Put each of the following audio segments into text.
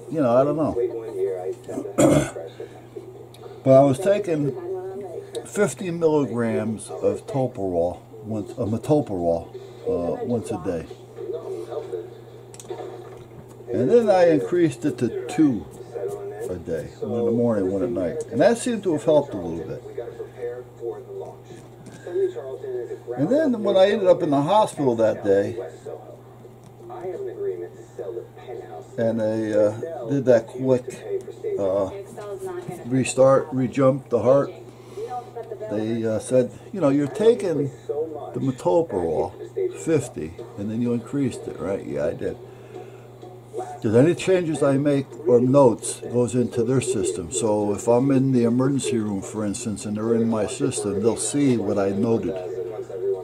you know, I don't know. But I was taking 50 milligrams of metoprolol once a day. And then I increased it to 2 a day, one in the morning, one at night. And that seemed to have helped a little bit. And then when I ended up in the hospital that day, and they did that quick restart, rejump the heart, they said, you know, you're taking the metoprolol, 50, and then you increased it, right? Yeah, I did. Because any changes I make or notes goes into their system. So if I'm in the emergency room, for instance, and they're in my system, they'll see what I noted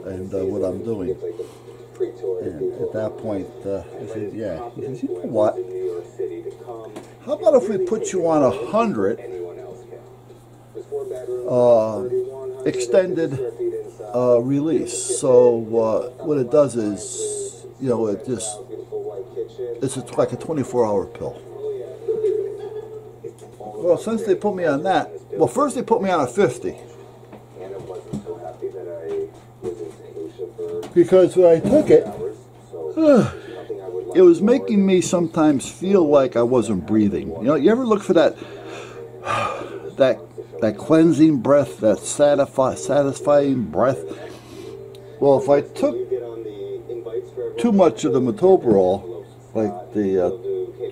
and what I'm doing. And at that point, he said, yeah. He says, you know what? How about if we put you on 100 extended release? So what it does is, you know, it's like a 24-hour pill. Well, since they put me on that, well, first they put me on a 50. Because when I took it, it was making me sometimes feel like I wasn't breathing. You know, you ever look for that cleansing breath, that satisfying breath? Well, if I took too much of the metoprolol, like the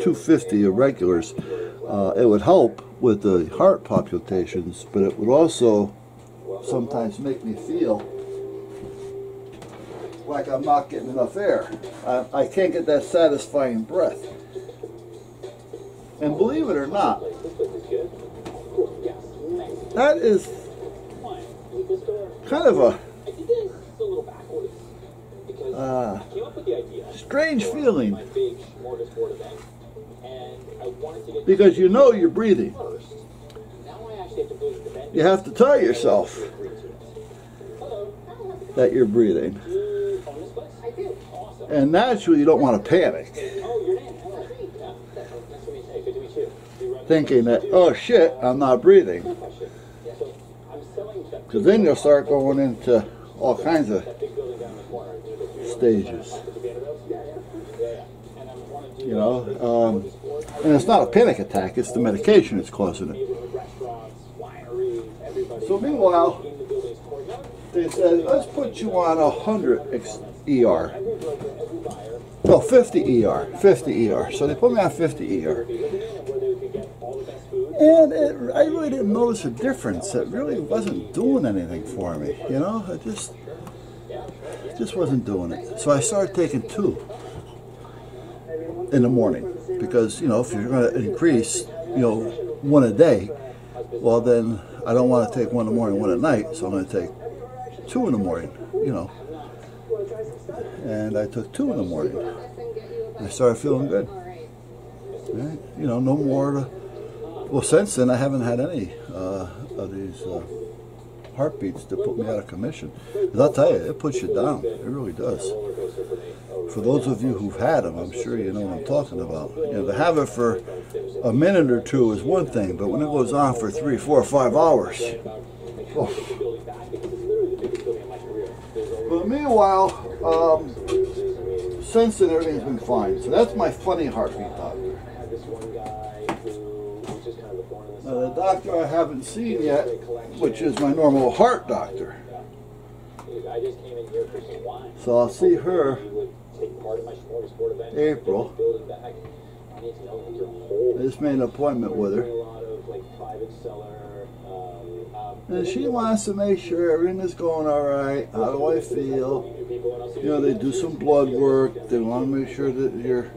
250 irregulars, it would help with the heart palpitations, but it would also sometimes make me feel like I'm not getting enough air. I can't get that satisfying breath. And believe it or not, that is kind of a strange feeling, because you know you're breathing. You have to tell yourself that you're breathing. And naturally you don't want to panic, thinking that, oh shit, I'm not breathing. Because then you'll start going into all kinds of stages. You know, and it's not a panic attack, it's the medication that's causing it. So meanwhile, they said, let's put you on 100 ER. No, 50 ER. 50 ER. So they put me on 50 ER. And I really didn't notice a difference. It really wasn't doing anything for me. You know, it just wasn't doing it. So I started taking 2 in the morning. Because, you know, if you're going to increase, you know, 1 a day, well then I don't want to take 1 in the morning, 1 at night. So I'm going to take 2 in the morning, you know. And I took 2 in the morning. I started feeling good. Right? You know, no more. Well, since then I haven't had any of these heartbeats to put me out of commission. Because I'll tell you, it puts you down. It really does. For those of you who've had them, I'm sure you know what I'm talking about. You know, to have it for a minute or 2 is one thing, but when it goes on for 3, 4, 5 hours. Oh. But meanwhile, since then everything's been fine. So that's my funny heartbeat doctor. Now the doctor I haven't seen yet, which is my normal heart doctor. So I'll see her April. I just made an appointment with her. And she wants to make sure everything is going all right. How do I feel? You know, they do some blood work. They want to make sure that your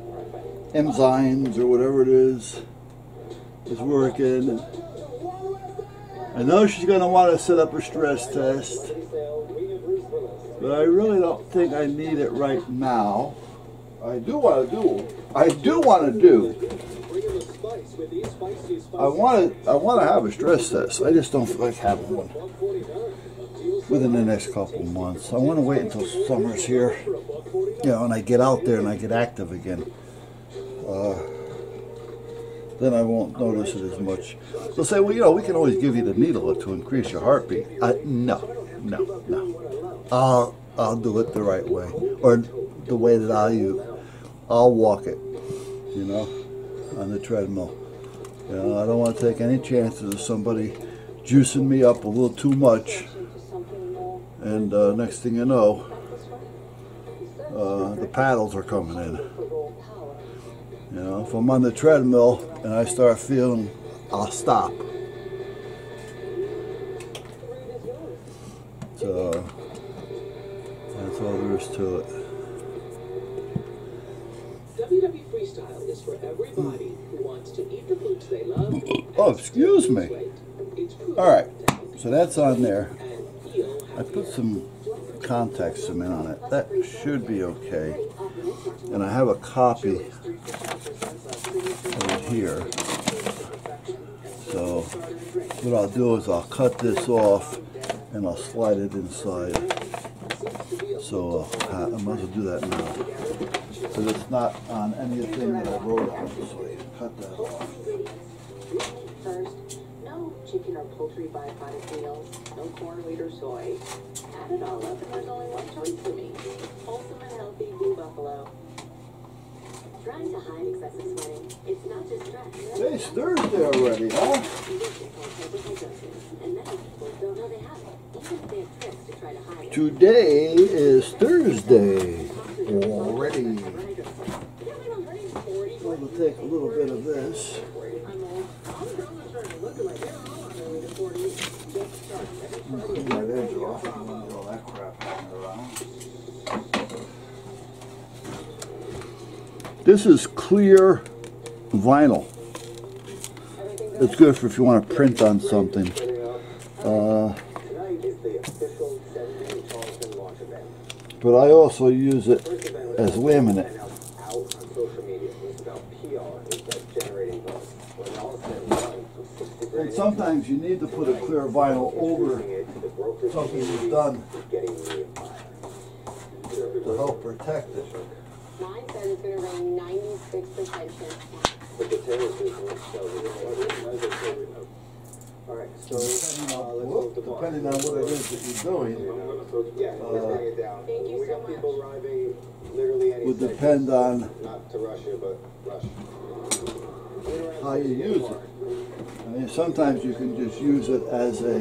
enzymes or whatever it is working. I know she's going to want to set up a stress test, but I really don't think I need it right now. I do want to do. I want to have a stress test. I just don't feel like having one within the next couple of months. I want to wait until summer's here, you know, and I get out there and I get active again. then I won't notice it as much. They'll say, well, you know, we can always give you the needle to increase your heartbeat. No. I'll do it the right way, or the way that I'll walk it, you know, on the treadmill. You know, I don't want to take any chances of somebody juicing me up a little too much, and next thing you know, the paddles are coming in. You know, if I'm on the treadmill and I start feeling, I'll stop. So that's all there is to it. WW Freestyle is for everybody who wants to eat the foods they love. Oh, excuse me. Alright, so that's on there. I put some contact cement on it. That should be okay. And I have a copy over here. So what I'll do is I'll cut this off and I'll slide it inside. So I might as well do that now. So it's not on anything that I wrote on. So you cut that off. First, no chicken or poultry byproduct meals, no corn, wheat, or soy. Add it all up and there's only one choice for me. Wholesome and healthy Blue Buffalo. Trying to hide excessive sweating. It's not just stress. Hey, it's Thursday already, huh? And many people don't know they have it, even if they have tricks to try to hide it. Today is Thursday already. We'll take a little bit of this. Clean that edge off and get all that crap hanging around. This is clear vinyl. It's good for if you want to print on something. But I also use it as laminate. And sometimes you need to put a clear vinyl over something you've done to help protect it. Mine says it's going to rain 96% chance. Alright, so Depending on what it is that you're doing, Thank you so much. would depend on not to rush you, but rush. how you use it. I mean, sometimes you can just use it as a.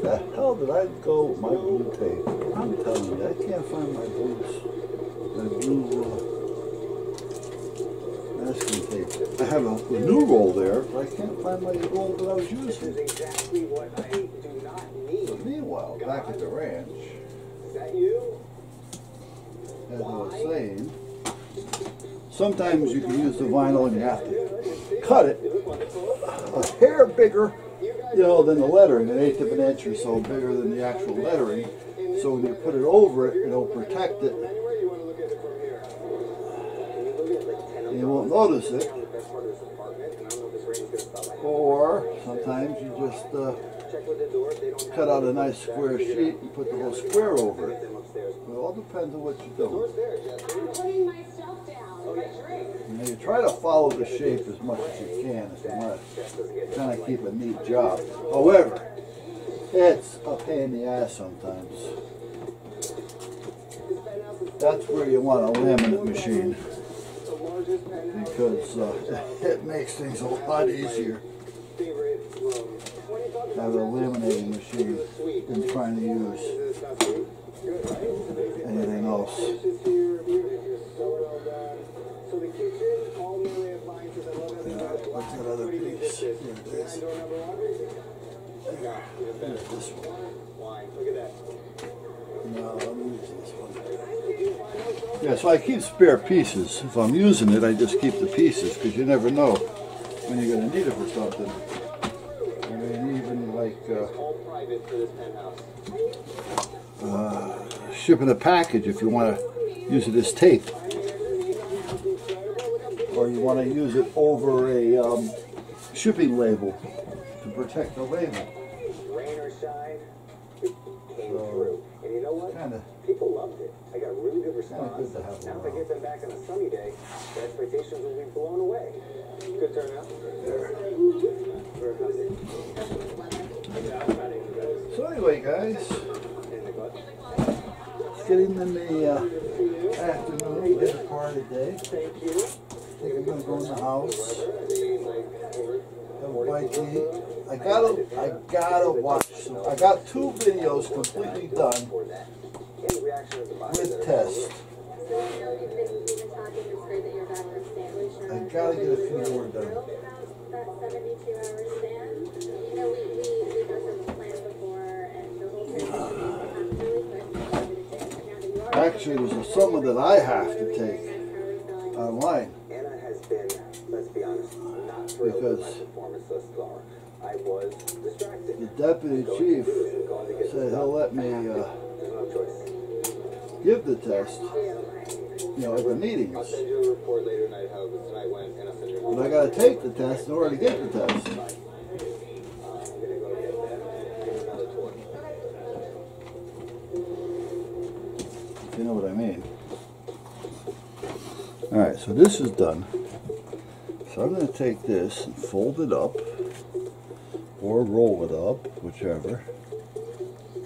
The hell did I go with my blue tape? I'm telling you, I can't find my blues. My blue masking tape. I have a new roll there, but I can't find my roll that I was using. Exactly what I do not need. But meanwhile, back at the ranch, Is that you? as I was saying, sometimes you can use the vinyl and you have to cut it a hair bigger, you know, than the lettering, an eighth of an inch or so bigger than the actual lettering. So when you put it over it, it'll protect it. And you won't notice it. Or sometimes you just cut out a nice square sheet and put the whole square over it. It all depends on what you're doing. I'm putting my stuff down. You know, you try to follow the shape as much as you can if you want to kind of keep a neat job. However, it's a pain in the ass sometimes. That's where you want a laminate machine, because it makes things a lot easier to have a laminating machine than trying to use anything else. What's that other piece? Here it is. There's this one. No, let me use this one. Yeah, so I keep spare pieces. If I'm using it, I just keep the pieces, because you never know when you're going to need it for something. I mean, even like shipping a package, if you want to use it as tape, or you want to use it over a shipping label to protect the label. Rain or shine, it came through. And you know what? People loved it. I got really good response. Good to have now if I get them back on a sunny day, the expectation customers will be blown away. Good turnout. So anyway, guys, it's getting in the afternoon, later part of the day. Thank you. I think I'm gonna go in the house, have a bite to eat. I gotta watch some. I got 2 videos completely done with tests. I gotta get a few more done. Actually, there's some of that I have to take online. Anna has been, let's be honest, not thrilled with my performance thus far. I was distracted. The deputy chief said he'll let me give the test, you know, at the meetings. I'll send you a report later tonight how tonight went, and I'll send you a But I gotta take the test in order to get the test. I'm gonna go get that and another tour. If you know what I mean. Alright, so this is done. So I'm going to take this and fold it up, or roll it up, whichever.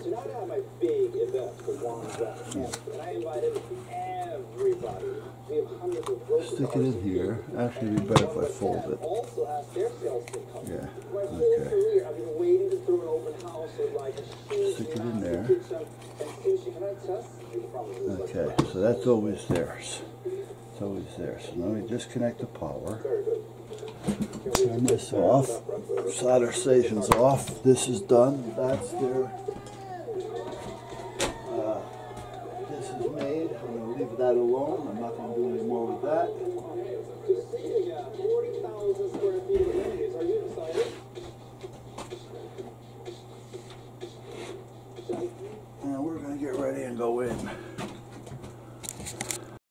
Tonight I have my big event for Juan's Campus, and I invited everybody. We have hundreds of local Stick it in here. Actually, it'd be better if I fold it. also asked their sales team come. Yeah, My whole okay. career, I've been waiting to throw an open house with like a huge Stick it in massive there. kitchen and sushi. Can I test? You probably look Okay, like so that's always theirs. It's always there. So now we disconnect the power. very good. Turn this off. Solder station's off. This is done. That's there. This is made. I'm going to leave that alone. I'm not going to do any more with that. To see 40,000 square feet of amenities, are you excited? And we're going to get ready and go in.